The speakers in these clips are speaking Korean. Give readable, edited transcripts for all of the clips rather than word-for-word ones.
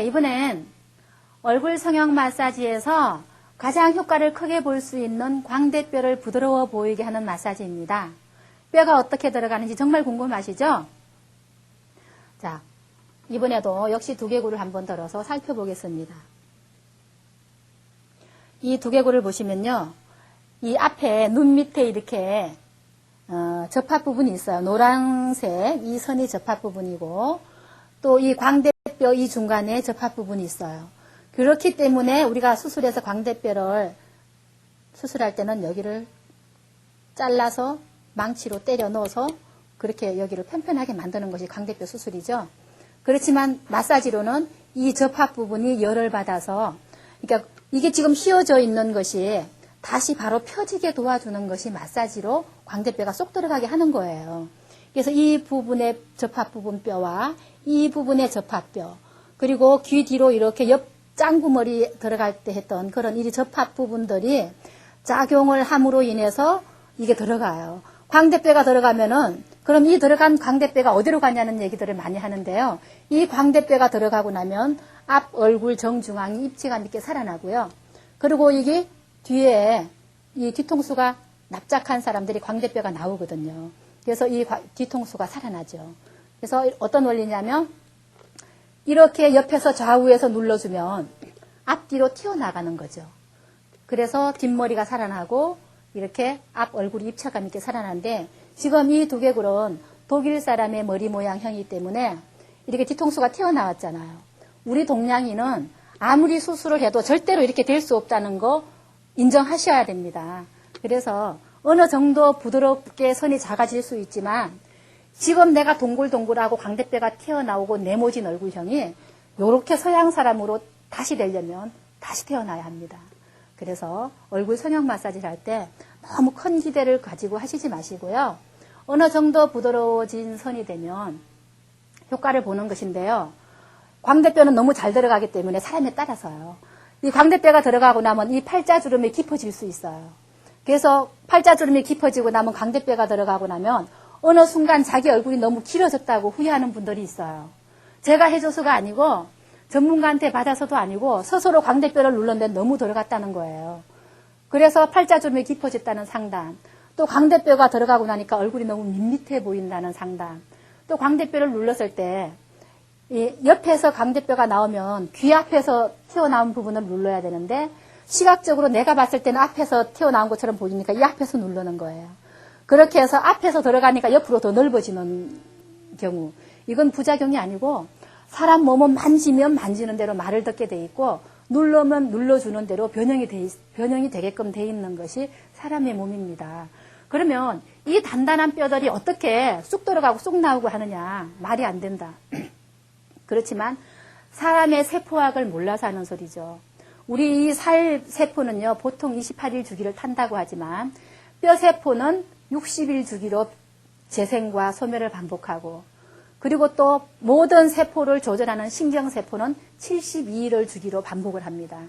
이번엔 얼굴 성형 마사지에서 가장 효과를 크게 볼 수 있는 광대뼈를 부드러워 보이게 하는 마사지입니다. 뼈가 어떻게 들어가는지 정말 궁금하시죠? 자, 이번에도 역시 두개골을 한번 들어서 살펴보겠습니다. 이 두개골을 보시면요. 이 앞에 눈 밑에 이렇게 접합 부분이 있어요. 노란색 이 선이 접합 부분이고 또 이 광대뼈 이 중간에 접합 부분이 있어요. 그렇기 때문에 우리가 수술해서 광대뼈를 수술할 때는 여기를 잘라서 망치로 때려 넣어서 그렇게 여기를 편편하게 만드는 것이 광대뼈 수술이죠. 그렇지만 마사지로는 이 접합 부분이 열을 받아서 그러니까 이게 지금 휘어져 있는 것이 다시 바로 펴지게 도와주는 것이 마사지로 광대뼈가 쏙 들어가게 하는 거예요. 그래서 이 부분의 접합 부분 뼈와 이 부분의 접합뼈 그리고 귀 뒤로 이렇게 옆 짱구머리 들어갈 때 했던 그런 이 접합 부분들이 작용을 함으로 인해서 이게 들어가요. 광대뼈가 들어가면은 그럼 이 들어간 광대뼈가 어디로 가냐는 얘기들을 많이 하는데요. 이 광대뼈가 들어가고 나면 앞 얼굴 정중앙이 입체감 있게 살아나고요. 그리고 이게 뒤에 이 뒤통수가 납작한 사람들이 광대뼈가 나오거든요. 그래서 이 뒤통수가 살아나죠. 그래서 어떤 원리냐면 이렇게 옆에서 좌우에서 눌러주면 앞뒤로 튀어나가는 거죠. 그래서 뒷머리가 살아나고 이렇게 앞 얼굴이 입체감 있게 살아나는데 지금 이 두개골은 독일 사람의 머리 모양형이기 때문에 이렇게 뒤통수가 튀어나왔잖아요. 우리 동양인은 아무리 수술을 해도 절대로 이렇게 될 수 없다는 거 인정하셔야 됩니다. 그래서 어느 정도 부드럽게 선이 작아질 수 있지만 지금 내가 동글동글하고 광대뼈가 튀어나오고 네모진 얼굴형이 이렇게 서양 사람으로 다시 되려면 다시 태어나야 합니다. 그래서 얼굴 성형 마사지를 할 때 너무 큰 기대를 가지고 하시지 마시고요. 어느 정도 부드러워진 선이 되면 효과를 보는 것인데요. 광대뼈는 너무 잘 들어가기 때문에 사람에 따라서요. 이 광대뼈가 들어가고 나면 이 팔자주름이 깊어질 수 있어요. 그래서 팔자주름이 깊어지고 나면 광대뼈가 들어가고 나면 어느 순간 자기 얼굴이 너무 길어졌다고 후회하는 분들이 있어요. 제가 해줘서가 아니고 전문가한테 받아서도 아니고 스스로 광대뼈를 눌렀는데 너무 들어갔다는 거예요. 그래서 팔자주름이 깊어졌다는 상담, 또 광대뼈가 들어가고 나니까 얼굴이 너무 밋밋해 보인다는 상담, 또 광대뼈를 눌렀을 때 옆에서 광대뼈가 나오면 귀 앞에서 튀어나온 부분을 눌러야 되는데 시각적으로 내가 봤을 때는 앞에서 튀어나온 것처럼 보이니까 이 앞에서 누르는 거예요. 그렇게 해서 앞에서 들어가니까 옆으로 더 넓어지는 경우, 이건 부작용이 아니고 사람 몸은 만지면 만지는 대로 말을 듣게 돼 있고 누르면 눌러주는 대로 변형이 되게끔 돼 있는 것이 사람의 몸입니다. 그러면 이 단단한 뼈들이 어떻게 쑥 들어가고 쑥 나오고 하느냐, 말이 안 된다. 그렇지만 사람의 세포학을 몰라서 하는 소리죠. 우리 이 살 세포는요, 보통 28일 주기를 탄다고 하지만 뼈 세포는 60일 주기로 재생과 소멸을 반복하고 그리고 또 모든 세포를 조절하는 신경세포는 72일을 주기로 반복을 합니다.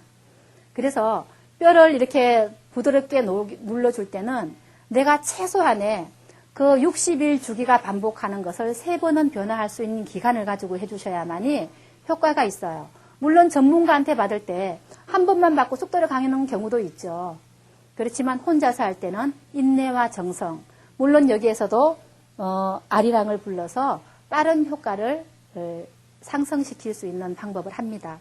그래서 뼈를 이렇게 부드럽게 눌러줄 때는 내가 최소한의 그 60일 주기가 반복하는 것을 3번은 변화할 수 있는 기간을 가지고 해주셔야만이 효과가 있어요. 물론 전문가한테 받을 때 한 번만 받고 쑥 들어가는 경우도 있죠. 그렇지만 혼자서 할 때는 인내와 정성, 물론 여기에서도 아리랑을 불러서 빠른 효과를 상승시킬 수 있는 방법을 합니다.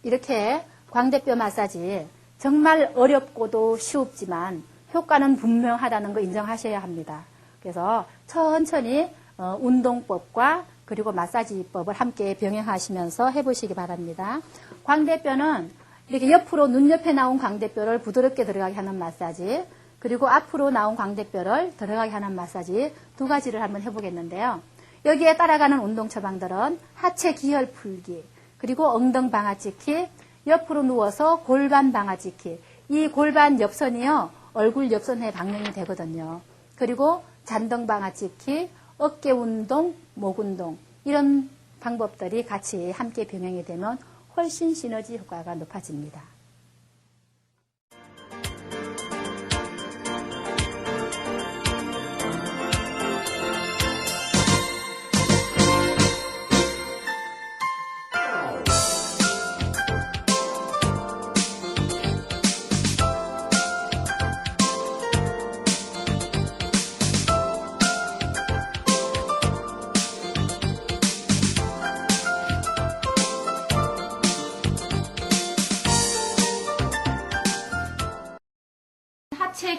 이렇게 광대뼈 마사지 정말 어렵고도 쉽지만 효과는 분명하다는 거 인정하셔야 합니다. 그래서 천천히 운동법과 그리고 마사지법을 함께 병행하시면서 해보시기 바랍니다. 광대뼈는 이렇게 옆으로 눈 옆에 나온 광대뼈를 부드럽게 들어가게 하는 마사지, 그리고 앞으로 나온 광대뼈를 들어가게 하는 마사지 두 가지를 한번 해보겠는데요. 여기에 따라가는 운동 처방들은 하체 기혈 풀기, 그리고 엉덩 방아찍기, 옆으로 누워서 골반 방아찍기. 이 골반 옆선이요, 얼굴 옆선에 방향이 되거든요. 그리고 잔등 방아찍기, 어깨 운동, 목 운동, 이런 방법들이 같이 함께 병행이 되면 훨씬 시너지 효과가 높아집니다.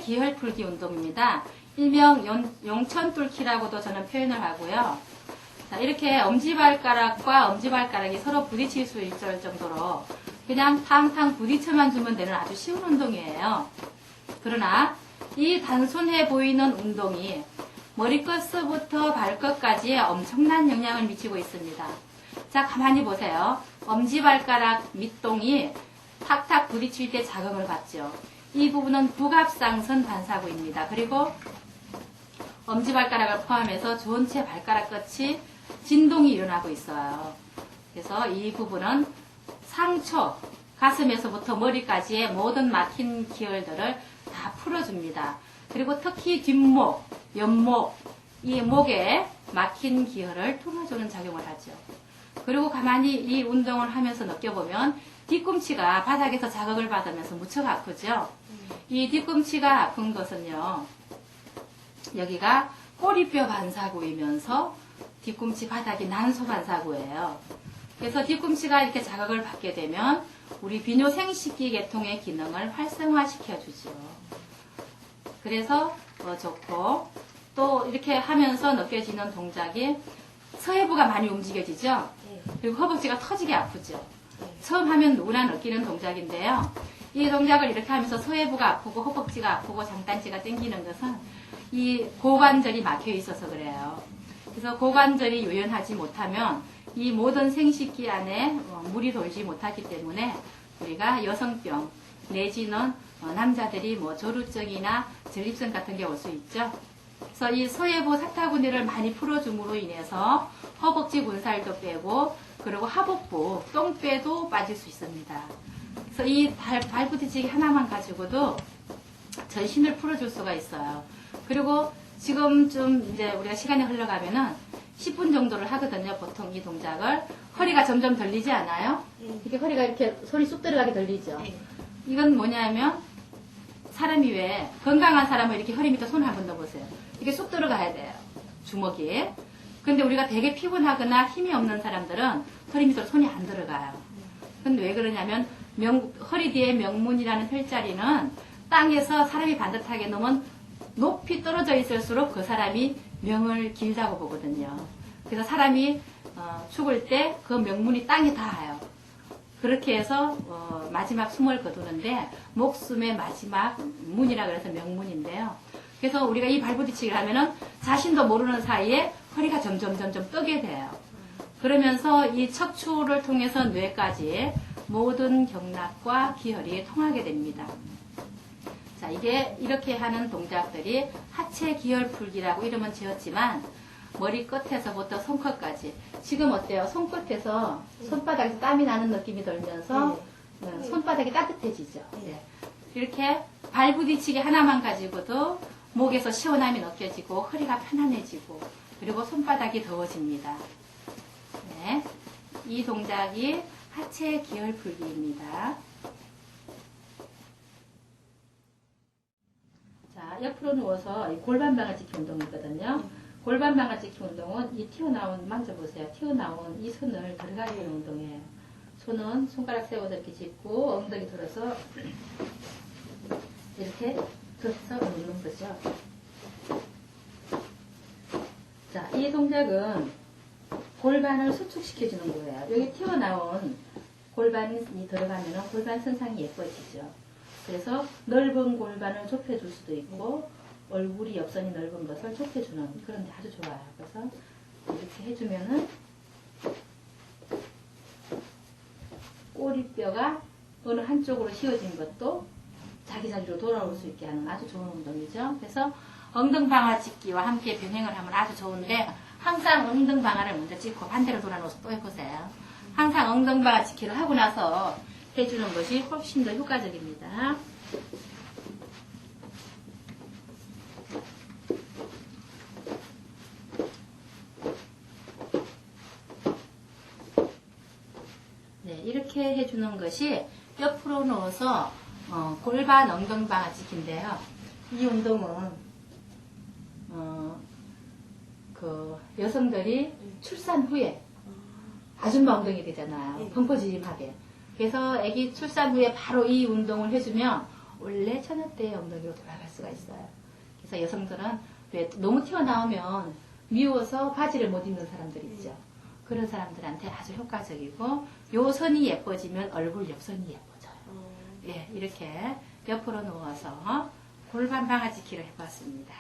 기혈 풀기 운동입니다. 일명 용천 뚫기라고도 저는 표현을 하고요. 자, 이렇게 엄지발가락과 엄지발가락이 서로 부딪힐 수 있을 정도로 그냥 탕탕 부딪혀만 주면 되는 아주 쉬운 운동이에요. 그러나 이 단순해 보이는 운동이 머리끝부터 발끝까지 엄청난 영향을 미치고 있습니다. 자, 가만히 보세요. 엄지발가락 밑동이 탁탁 부딪힐 때 자극을 받죠. 이 부분은 북압상선 반사구입니다. 그리고 엄지발가락을 포함해서 전체 발가락 끝이 진동이 일어나고 있어요. 그래서 이 부분은 상초, 가슴에서부터 머리까지의 모든 막힌 기혈들을 다 풀어줍니다. 그리고 특히 뒷목, 옆목, 이 목에 막힌 기혈을 풀어주는 작용을 하죠. 그리고 가만히 이 운동을 하면서 느껴보면 뒤꿈치가 바닥에서 자극을 받으면서 무척 아프죠. 이 뒤꿈치가 아픈 것은요, 여기가 꼬리뼈 반사구이면서 뒤꿈치 바닥이 난소 반사구예요. 그래서 뒤꿈치가 이렇게 자극을 받게 되면 우리 비뇨 생식기 계통의 기능을 활성화시켜주죠. 그래서 좋고, 또 이렇게 하면서 느껴지는 동작이 서해부가 많이 움직여지죠. 그리고 허벅지가 터지게 아프죠. 처음 하면 누구나 느끼는 동작인데요. 이 동작을 이렇게 하면서 서해부가 아프고 허벅지가 아프고 장단지가 땡기는 것은 이 고관절이 막혀 있어서 그래요. 그래서 고관절이 유연하지 못하면 이 모든 생식기 안에 물이 돌지 못하기 때문에 우리가 여성병 내지는 남자들이 뭐 조루증이나 전립선 같은 게 올 수 있죠. 그래서 이 서해부 사타구니를 많이 풀어줌으로 인해서 허벅지 군살도 빼고 그리고 하복부 똥배도 빠질 수 있습니다. 그래서 이 발부딪히기 하나만 가지고도 전신을 풀어줄 수가 있어요. 그리고 지금 좀 이제 우리가 시간이 흘러가면은 10분 정도를 하거든요. 보통 이 동작을. 허리가 점점 들리지 않아요? 이렇게 허리가 이렇게 손이 쑥 들어가게 들리죠. 이건 뭐냐면 사람이 왜 건강한 사람은 이렇게 허리 밑에 손을 한번 넣어보세요. 이게 쑥 들어가야 돼요. 주먹이. 근데 우리가 되게 피곤하거나 힘이 없는 사람들은 허리 밑으로 손이 안 들어가요. 근데 왜 그러냐면 허리 뒤에 명문이라는 혈자리는 땅에서 사람이 반듯하게 놓으면 높이 떨어져 있을수록 그 사람이 명을 길다고 보거든요. 그래서 사람이 죽을 때 그 명문이 땅에 닿아요. 그렇게 해서 마지막 숨을 거두는데 목숨의 마지막 문이라 그래서 명문인데요. 그래서 우리가 이 발부딪히기를 하면은 자신도 모르는 사이에 허리가 점점 뜨게 돼요. 그러면서 이 척추를 통해서 뇌까지 모든 경락과 기혈이 통하게 됩니다. 자, 이게 이렇게 하는 동작들이 하체 기혈 풀기라고 이름은 지었지만 머리 끝에서부터 손끝까지 지금 어때요? 손끝에서 손바닥에서 땀이 나는 느낌이 들면서 손바닥이 따뜻해지죠. 네. 이렇게 발부딪히기 하나만 가지고도 목에서 시원함이 느껴지고 허리가 편안해지고 그리고 손바닥이 더워집니다. 네. 이 동작이 하체 기혈 풀기입니다. 자, 옆으로 누워서 골반 방아찍기 운동이거든요. 골반 방아찍기 운동은 이 튀어나온, 만져보세요. 튀어나온 이 선을 들어가게 하는 운동이에요. 손은 손가락 세워서 이렇게 짚고 엉덩이 들어서 이렇게 들어서 놓는 거죠. 자, 이 동작은 골반을 수축시켜주는 거예요. 여기 튀어나온 골반이 들어가면 골반 선상이 예뻐지죠. 그래서 넓은 골반을 좁혀줄 수도 있고 얼굴이 옆선이 넓은 것을 좁혀주는 그런 데 아주 좋아요. 그래서 이렇게 해주면은 꼬리뼈가 어느 한쪽으로 휘어진 것도 자기 자리로 돌아올 수 있게 하는 아주 좋은 운동이죠. 그래서 엉덩방아 짚기와 함께 병행을 하면 아주 좋은데 항상 엉덩방아를 먼저 짚고 반대로 돌아놓아서 또 해보세요. 항상 엉덩방아 짚기를 하고 나서 해주는 것이 훨씬 더 효과적입니다. 네, 이렇게 해주는 것이 옆으로 누워서 골반 엉덩방아 짚기인데요. 이 운동은 그 여성들이 출산 후에 아줌마 엉덩이 되잖아요. 펑퍼짐하게. 그래서 아기 출산 후에 바로 이 운동을 해주면 원래 천엽대의 엉덩이로 돌아갈 수가 있어요. 그래서 여성들은 왜 너무 튀어나오면 미워서 바지를 못 입는 사람들 있죠. 그런 사람들한테 아주 효과적이고 요 선이 예뻐지면 얼굴 옆선이 예뻐져요. 예, 이렇게 옆으로 누워서 골반 방아찌기를 해봤습니다.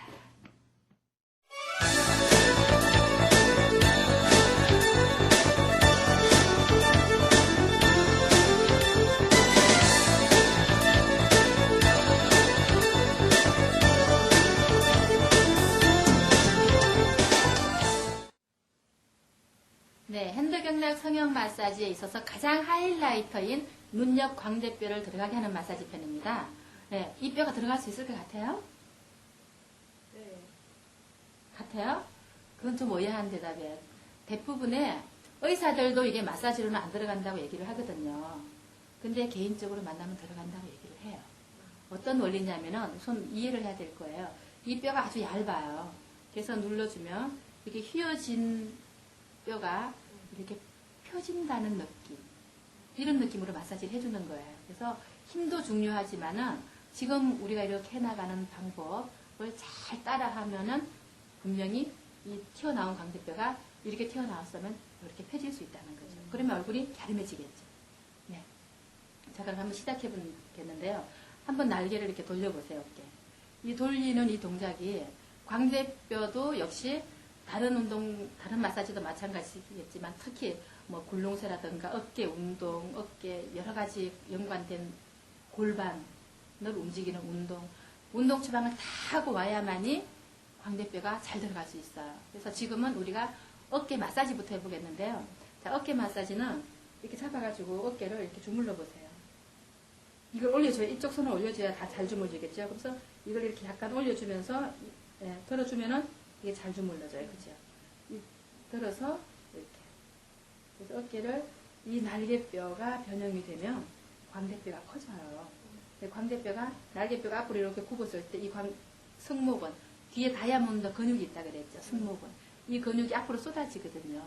네, 핸드경락 성형 마사지에 있어서 가장 하이라이터인 눈 옆 광대뼈를 들어가게 하는 마사지 편입니다. 네, 이 뼈가 들어갈 수 있을 것 같아요? 네. 같아요? 그건 좀 의아한 대답이에요. 대부분의 의사들도 이게 마사지로는 안 들어간다고 얘기를 하거든요. 근데 개인적으로 만나면 들어간다고 얘기를 해요. 어떤 원리냐면은 우선 이해를 해야 될 거예요. 이 뼈가 아주 얇아요. 그래서 눌러주면 이렇게 휘어진 뼈가 이렇게 펴진다는 느낌. 이런 느낌으로 마사지를 해주는 거예요. 그래서 힘도 중요하지만은 지금 우리가 이렇게 해나가는 방법을 잘 따라하면은 분명히 이 튀어나온 광대뼈가 이렇게 튀어나왔으면 이렇게 펴질 수 있다는 거죠. 그러면 얼굴이 갸름해지겠죠. 네. 자, 그럼 한번 시작해 보겠는데요. 한번 날개를 이렇게 돌려보세요, 어깨. 이 돌리는 이 동작이 광대뼈도 역시 다른 마사지도 마찬가지겠지만 특히 뭐 굴롱쇠라든가 어깨 운동, 어깨 여러 가지 연관된 골반을 움직이는 운동 처방을 다 하고 와야만이 광대뼈가 잘 들어갈 수 있어요. 그래서 지금은 우리가 어깨 마사지부터 해보겠는데요. 자, 어깨 마사지는 이렇게 잡아가지고 어깨를 이렇게 주물러 보세요. 이걸 올려줘야, 이쪽 손을 올려줘야 다 잘 주물리겠죠. 그래서 이걸 이렇게 약간 올려주면서, 예, 들어주면은 이게 잘 주물러져요. 그죠? 들어서, 이렇게. 그래서 어깨를, 이 날개뼈가 변형이 되면 광대뼈가 커져요. 광대뼈가, 날개뼈가 앞으로 이렇게 굽었을 때 이 승모근, 뒤에 다이아몬드 근육이 있다 그랬죠. 승모근. 이 근육이 앞으로 쏟아지거든요.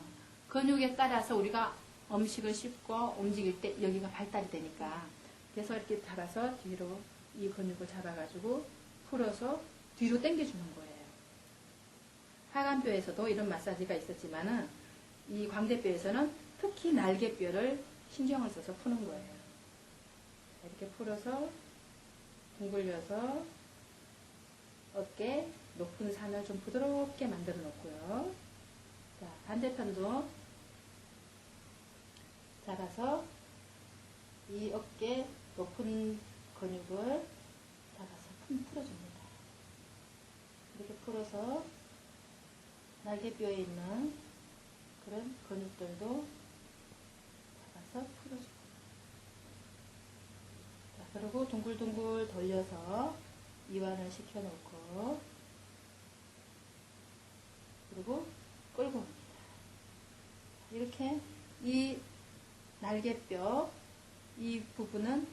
근육에 따라서 우리가 음식을 씹고 움직일 때 여기가 발달이 되니까. 그래서 이렇게 잡아서 뒤로 이 근육을 잡아가지고 풀어서 뒤로 당겨주는 거예요. 하관뼈에서도 이런 마사지가 있었지만은 이 광대뼈에서는 특히 날개뼈를 신경을 써서 푸는 거예요. 이렇게 풀어서 둥글려서 어깨 높은 산을 좀 부드럽게 만들어 놓고요. 자, 반대편도 잡아서 이 어깨 높은 근육을 잡아서 풀어줍니다. 이렇게 풀어서 날개뼈에 있는 그런 근육들도 잡아서 풀어줍니다. 자, 그리고 둥글둥글 돌려서 이완을 시켜놓고 그리고 끌고 옵니다. 이렇게 이 날개뼈 이 부분은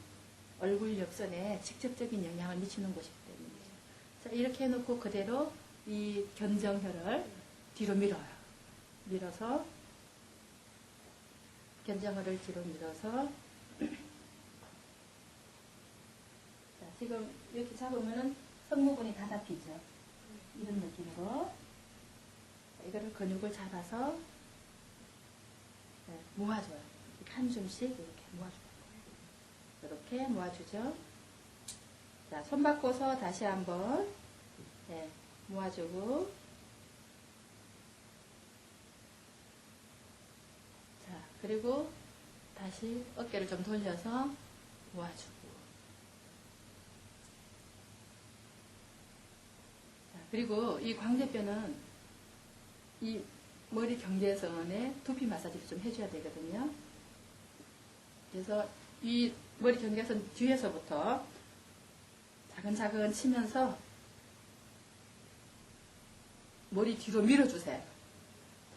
얼굴 옆선에 직접적인 영향을 미치는 곳이기 때문이죠. 자, 이렇게 해놓고 그대로 이 견정혈을 뒤로 밀어요. 밀어서 견정혈을 뒤로 밀어서 자, 지금 이렇게 잡으면은 승모근이 다 잡히죠. 이런 느낌으로 자, 이거를 근육을 잡아서 네, 모아줘요. 한 줌씩 이렇게 모아줘요. 이렇게 모아주죠. 자, 손 바꿔서 다시 한번 네, 모아주고 자, 그리고 다시 어깨를 좀 돌려서 모아주고 자, 그리고 이 광대뼈는 이 머리 경계선에 두피 마사지를 좀 해줘야 되거든요. 그래서 이 머리 경계선 뒤에서부터 차근차근 치면서 머리 뒤로 밀어주세요.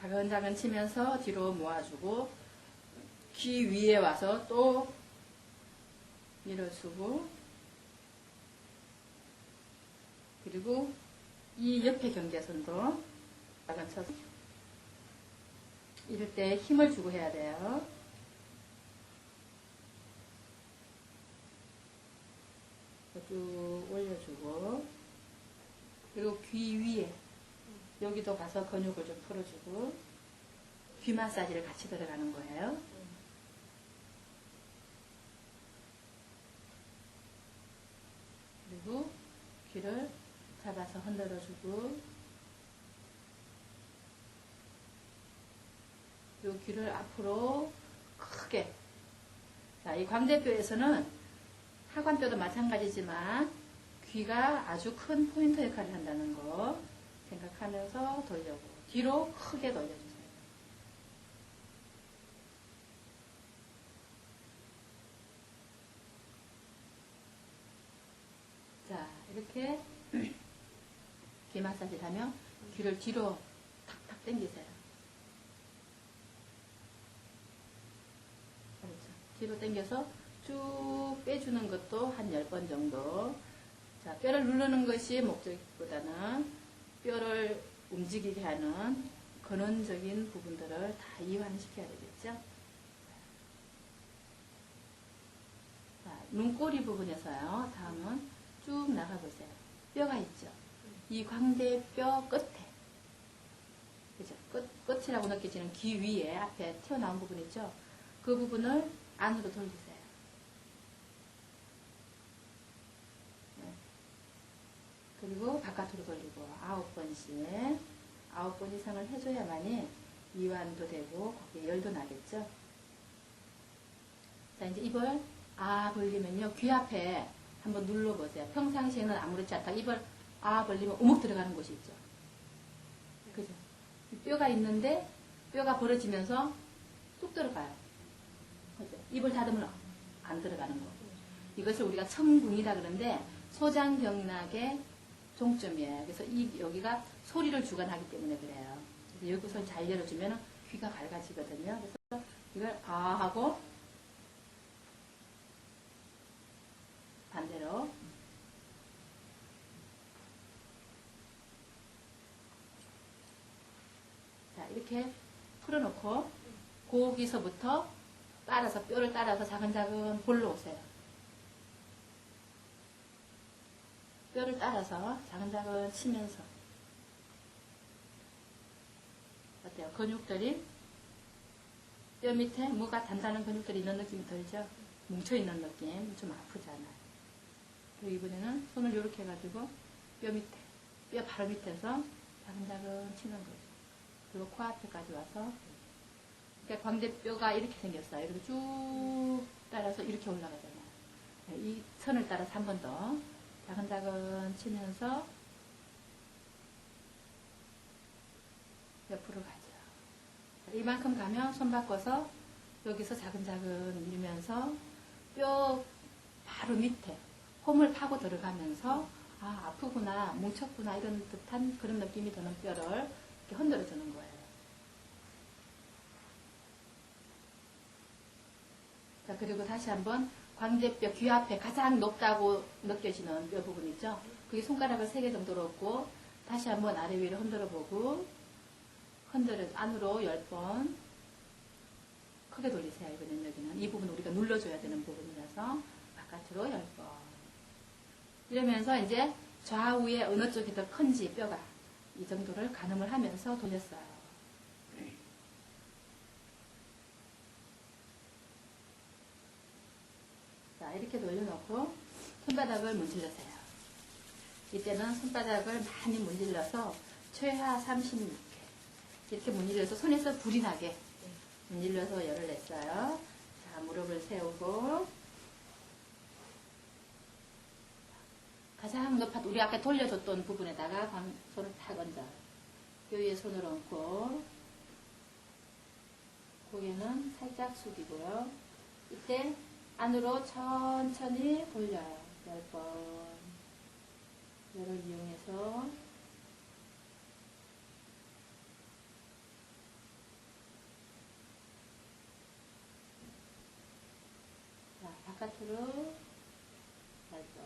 차근차근 치면서 뒤로 모아주고 귀 위에 와서 또 밀어주고 그리고 이 옆에 경계선도 차근 쳐서 이럴 때 힘을 주고 해야 돼요. 쭉 그리고 귀 위에 여기도 가서 근육을 좀 풀어주고 귀 마사지를 같이 들어가는 거예요. 그리고 귀를 잡아서 흔들어주고 그리고 귀를 앞으로 크게. 자, 이 광대뼈에서는 하관뼈도 마찬가지지만 귀가 아주 큰 포인트 역할을 한다는 거 생각하면서 돌려고 뒤로 크게 돌려주세요. 자, 이렇게 귀 마사지를 하면 귀를 뒤로 탁탁 당기세요. 그렇죠. 뒤로 당겨서 쭉 빼주는 것도 한 10번 정도. 자, 뼈를 누르는 것이 목적보다는 뼈를 움직이게 하는 근원적인 부분들을 다 이완시켜야 되겠죠. 자, 눈꼬리 부분에서요. 다음은 쭉 나가보세요. 뼈가 있죠. 이 광대뼈 끝에, 그죠? 끝이라고 느껴지는 귀 위에 앞에 튀어나온 부분 있죠. 그 부분을 안으로 돌리세요. 네. 그리고 바깥으로 돌리고 9번씩 9번 이상을 해줘야만이 이완도 되고 거기에 열도 나겠죠. 자, 이제 입을 벌리면요. 귀 앞에 한번 눌러보세요. 평상시에는 아무렇지 않다. 입을 벌리면 우묵 들어가는 곳이 있죠. 그죠? 뼈가 있는데 뼈가 벌어지면서 뚝 들어가요. 그죠? 입을 닫으면 안 들어가는 거. 이것을 우리가 청궁이라 그러는데 소장경락의 종점이에요. 그래서 여기가 소리를 주관하기 때문에 그래요. 그래서 여기서 잘 열어주면 귀가 밝아지거든요. 그래서 이걸 하고 반대로 자, 이렇게 풀어놓고 거기서부터 따라서 뼈를 따라서 작은 볼로 오세요. 뼈를 따라서 작은 치면서 어때요? 근육들이 뼈 밑에 뭐가 단단한 근육들이 있는 느낌이 들죠? 뭉쳐있는 느낌 좀 아프잖아요. 그리고 이번에는 손을 이렇게 해가지고 뼈 밑에 뼈 바로 밑에서 작은 치는 거죠. 그리고 코앞에까지 와서 그러니까 광대뼈가 이렇게 생겼어요. 이렇게 쭉 따라서 이렇게 올라가잖아요. 이 선을 따라서 한 번 더 작은 치면서 옆으로 가죠. 이만큼 가면 손 바꿔서 여기서 작은 밀면서 뼈 바로 밑에 홈을 파고 들어가면서 아프구나, 뭉쳤구나 이런 듯한 그런 느낌이 드는 뼈를 이렇게 흔들어 주는 거예요. 자, 그리고 다시 한번 광대뼈 귀 앞에 가장 높다고 느껴지는 뼈 부분 있죠? 그게 손가락을 3개 정도 넣고 다시 한번 아래 위로 흔들어 보고 흔들어 안으로 10번 크게 돌리세요. 이번엔 여기는 이 부분 우리가 눌러줘야 되는 부분이라서 바깥으로 10번 이러면서 이제 좌우에 어느 쪽이 더 큰지 뼈가 이 정도를 가늠을 하면서 돌렸어요. 자, 이렇게 돌려놓고 손바닥을 문질러세요. 이때는 손바닥을 많이 문질러서 최하 36회 이렇게 문질러서 손에서 불이 나게 문질러서 열을 냈어요. 자, 무릎을 세우고 가장 높아 우리 아까 돌려줬던 부분에다가 손을 탁 얹어요. 그 위에 손을 얹고 고개는 살짝 숙이고요. 이때 안으로 천천히 돌려요. 10번 열을 이용해서 자, 바깥으로 10번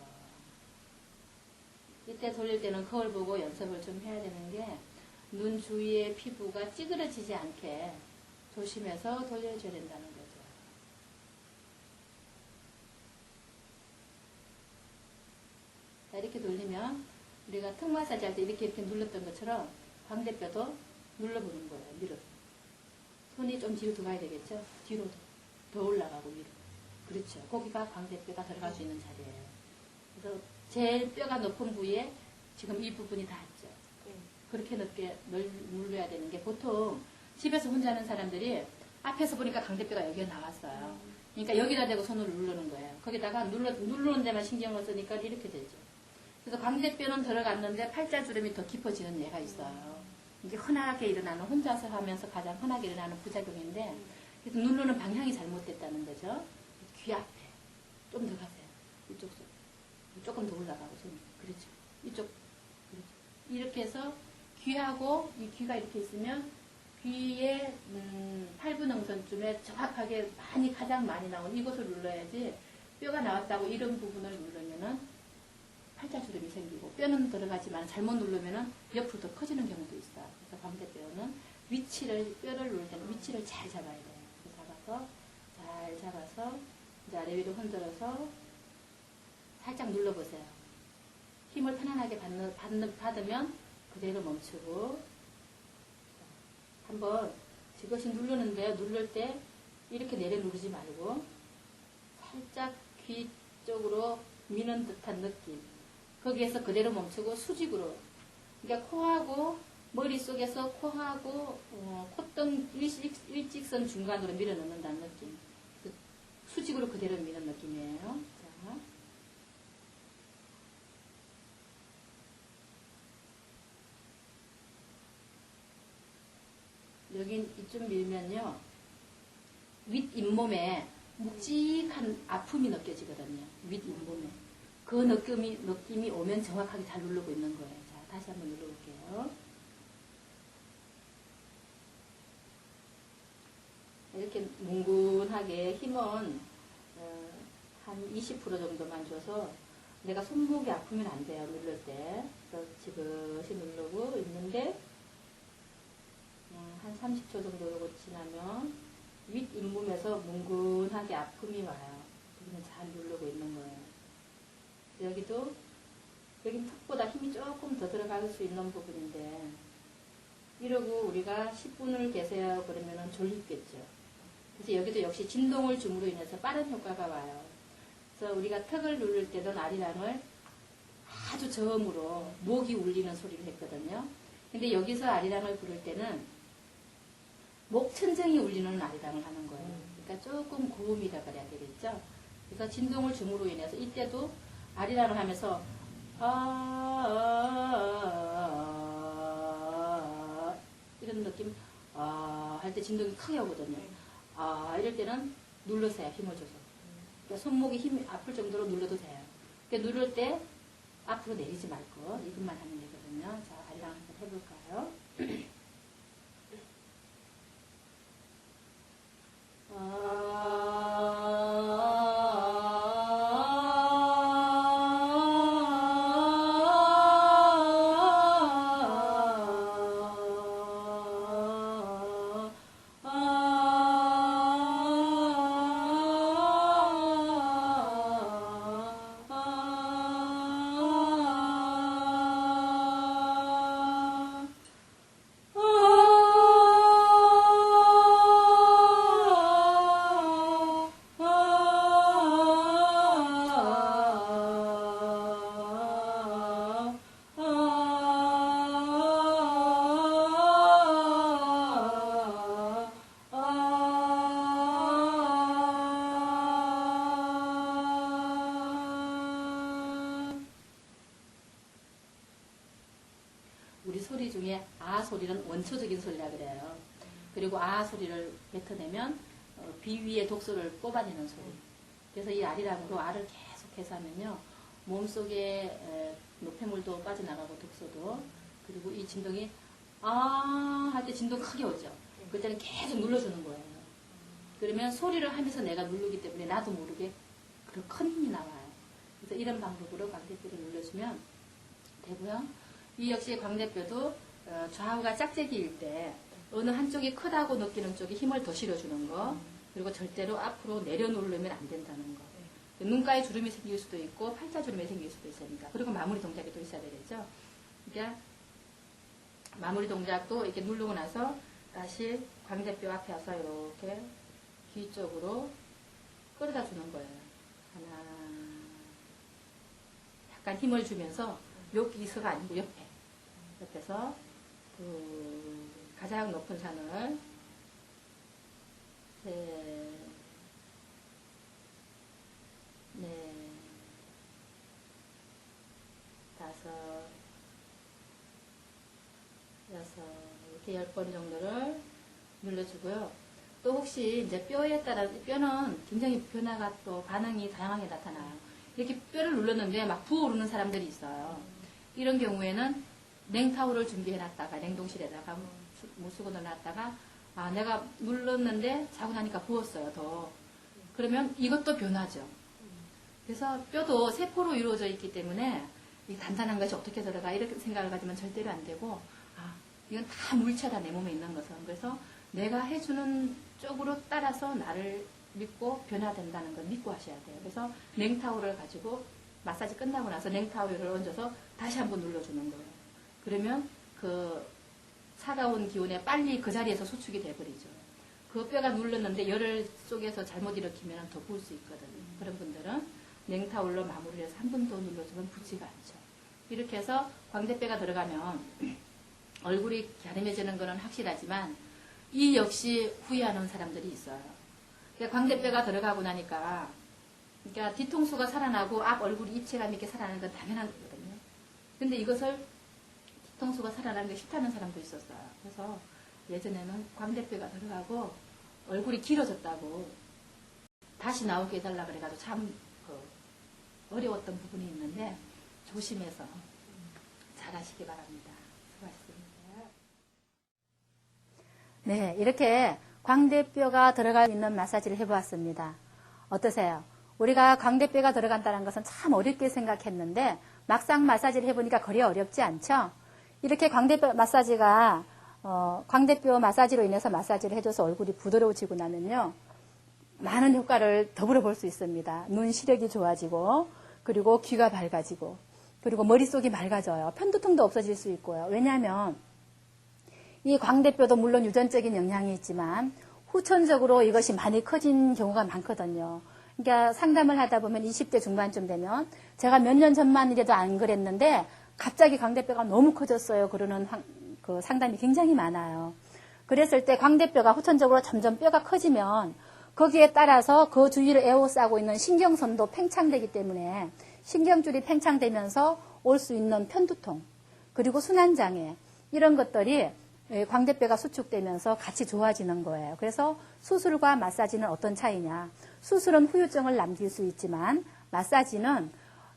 이때 돌릴 때는 거울 보고 연습을 좀 해야 되는 게 눈 주위의 피부가 찌그러지지 않게 조심해서 돌려줘야 된다는 거죠. 자, 이렇게 돌리면 우리가 턱 마사지 할 때 이렇게 눌렀던 것처럼 광대뼈도 눌러보는 거예요. 밀어. 손이 좀 뒤로 들어가야 되겠죠? 뒤로 더 올라가고 위로. 그렇죠. 거기가 광대뼈가 들어갈 수 있는 자리예요. 그래서 제일 뼈가 높은 부위에 지금 이 부분이 닿았죠. 그렇게 높게 눌러야 되는 게 보통 집에서 혼자 하는 사람들이 앞에서 보니까 광대뼈가 여기가 나왔어요. 그러니까 여기다 대고 손을 누르는 거예요. 거기다가 누르는 데만 신경을 쓰니까 이렇게 되죠. 그래서 광대뼈는 들어갔는데 팔자주름이 더 깊어지는 예가 있어요. 이게 흔하게 일어나는, 혼자서 하면서 가장 흔하게 일어나는 부작용인데, 그래서 누르는 방향이 잘못됐다는 거죠. 귀 앞에. 좀 더 가세요. 이쪽 손. 조금 더 올라가고, 손. 그렇죠. 이쪽. 그렇죠. 이렇게 해서 귀하고, 이 귀가 이렇게 있으면, 귀의 8분음선쯤에 정확하게 가장 많이 나온 이곳을 눌러야지, 뼈가 나왔다고 이런 부분을 누르면은, 팔자주름이 생기고 뼈는 들어가지만 잘못 누르면은 옆으로 더 커지는 경우도 있어요. 그래서 광대뼈는 뼈를 누를 때는 위치를 잘 잡아야 돼요. 잘 잡아서 이제 아래 위로 흔들어서 살짝 눌러보세요. 힘을 편안하게 받으면 그대로 멈추고 한번 지그시 누르는데요. 누를 때 이렇게 내려 누르지 말고 살짝 귀 쪽으로 미는 듯한 느낌. 거기에서 그대로 멈추고 수직으로. 그러니까 코하고 머릿속에서 코하고 콧등 일직선 중간으로 밀어넣는다는 느낌. 수직으로 그대로 미는 느낌이에요. 자. 여긴 이쯤 밀면요. 윗잇몸에 묵직한 아픔이 느껴지거든요. 윗잇몸에. 그 느낌이 오면 정확하게 잘 누르고 있는 거예요. 자, 다시 한번 눌러볼게요. 이렇게 뭉근하게 힘은 한 20% 정도만 줘서 내가 손목이 아프면 안 돼요. 누를 때. 그래서 지그시 누르고 있는데 한 30초 정도 지나면 윗잇몸에서 뭉근하게 아픔이 와요. 그러면 잘 누르고 있는 거예요. 여긴 턱보다 힘이 조금 더 들어갈 수 있는 부분인데, 이러고 우리가 10분을 계세요. 그러면은 졸리겠죠. 그래서 여기도 역시 진동을 줌으로 인해서 빠른 효과가 와요. 그래서 우리가 턱을 누를 때도 아리랑을 아주 저음으로 목이 울리는 소리를 했거든요. 근데 여기서 아리랑을 부를 때는 목 천정이 울리는 아리랑을 하는 거예요. 그러니까 조금 고음이라 그래야 되겠죠. 그래서 진동을 줌으로 인해서 이때도 아리랑을 하면서 이런 느낌 할 때 진동이 크게 오거든요. 이럴 때는 눌러서요. 힘을 줘서. 그러니까 손목이 힘이 아플 정도로 눌러도 돼요. 그러니까 누를 때 앞으로 내리지 말고 이것만 하면 되거든요. 자, 아리랑 한번 해볼까요? 우리 소리 중에 아 소리는 원초적인 소리라 그래요. 그리고 아 소리를 뱉어내면 비위의 독소를 뽑아내는 소리. 그래서 이 아리랑으로 아를 계속해서 하면요. 몸속에 노폐물도 빠져나가고 독소도. 그리고 이 진동이 아 할 때 진동 크게 오죠. 그때는 계속 눌러주는 거예요. 그러면 소리를 하면서 내가 누르기 때문에 나도 모르게 그런 큰 힘이 나와요. 그래서 이런 방법으로 광대뼈를 눌러주면 되고요. 이 역시 광대뼈도 좌우가 짝재기일 때 어느 한쪽이 크다고 느끼는 쪽에 힘을 더 실어주는 거, 그리고 절대로 앞으로 내려 누르면 안 된다는 거. 눈가에 주름이 생길 수도 있고 팔자 주름이 생길 수도 있으니까. 그리고 마무리 동작이 또 있어야 되겠죠. 그러니까 마무리 동작도 이렇게 누르고 나서 다시 광대뼈 앞에 와서 이렇게 귀 쪽으로 끌어다 주는 거예요. 하나, 약간 힘을 주면서 여기서가 아니고 옆에서 그 가장 높은 산을 셋, 넷, 다섯, 여섯, 이렇게 10번 정도를 눌러주고요. 또 혹시 이제 뼈에 따라, 뼈는 굉장히 변화가 또 반응이 다양하게 나타나요. 이렇게 뼈를 눌렀는데 막 부어오르는 사람들이 있어요. 이런 경우에는 냉타올을 준비해놨다가, 냉동실에다가 무수고 넣어놨다가, 아, 내가 눌렀는데 자고 나니까 부었어요, 더. 그러면 이것도 변하죠. 그래서 뼈도 세포로 이루어져 있기 때문에 이 단단한 것이 어떻게 들어가 이렇게 생각을 가지면 절대로 안 되고, 아, 이건 다 물체다, 내 몸에 있는 것은. 그래서 내가 해주는 쪽으로 따라서 나를 믿고 변화된다는 걸 믿고 하셔야 돼요. 그래서 냉타올을 가지고 마사지 끝나고 나서 냉타올을 얹어서 다시 한번 눌러주는 거예요. 그러면 그 차가운 기운에 빨리 그 자리에서 수축이 돼버리죠. 그 뼈가 눌렀는데 열을 속에서 잘못 일으키면 더 부을 수 있거든요. 그런 분들은 냉타올로 마무리를 해서 한 번 더 눌러주면 붓지가 않죠. 이렇게 해서 광대뼈가 들어가면 얼굴이 갸름해지는 것은 확실하지만 이 역시 후회하는 사람들이 있어요. 그러니까 광대뼈가 들어가고 나니까 그러니까 뒤통수가 살아나고 앞 얼굴이 입체감 있게 살아나는 건 당연한 거거든요. 근데 이것을 뒤통수가 살아나는 게 싫다는 사람도 있었어요. 그래서 예전에는 광대뼈가 들어가고 얼굴이 길어졌다고 다시 나오게 해달라 그래가지고 참 어려웠던 부분이 있는데 조심해서 잘 하시기 바랍니다. 수고하셨습니다. 네, 이렇게 광대뼈가 들어가 있는 마사지를 해보았습니다. 어떠세요? 우리가 광대뼈가 들어간다는 것은 참 어렵게 생각했는데 막상 마사지를 해보니까 그리 어렵지 않죠? 이렇게 광대뼈 마사지가 광대뼈 마사지로 인해서 마사지를 해줘서 얼굴이 부드러워지고 나면요, 많은 효과를 더불어 볼 수 있습니다. 눈 시력이 좋아지고, 그리고 귀가 밝아지고, 그리고 머릿속이 맑아져요. 편두통도 없어질 수 있고요. 왜냐하면 이 광대뼈도 물론 유전적인 영향이 있지만 후천적으로 이것이 많이 커진 경우가 많거든요. 그러니까 상담을 하다 보면 20대 중반쯤 되면 제가 몇 년 전만 이래도 안 그랬는데 갑자기 광대뼈가 너무 커졌어요. 그러는 그 상담이 굉장히 많아요. 그랬을 때 광대뼈가 후천적으로 점점 뼈가 커지면 거기에 따라서 그 주위를 에워싸고 있는 신경선도 팽창되기 때문에 신경줄이 팽창되면서 올 수 있는 편두통, 그리고 순환장애, 이런 것들이 광대뼈가 수축되면서 같이 좋아지는 거예요. 그래서 수술과 마사지는 어떤 차이냐. 수술은 후유증을 남길 수 있지만 마사지는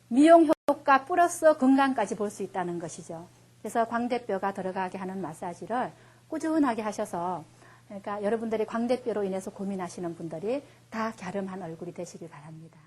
미용 효과 플러스 건강까지 볼 수 있다는 것이죠. 그래서 광대뼈가 들어가게 하는 마사지를 꾸준하게 하셔서, 그러니까 여러분들이 광대뼈로 인해서 고민하시는 분들이 다 갸름한 얼굴이 되시길 바랍니다.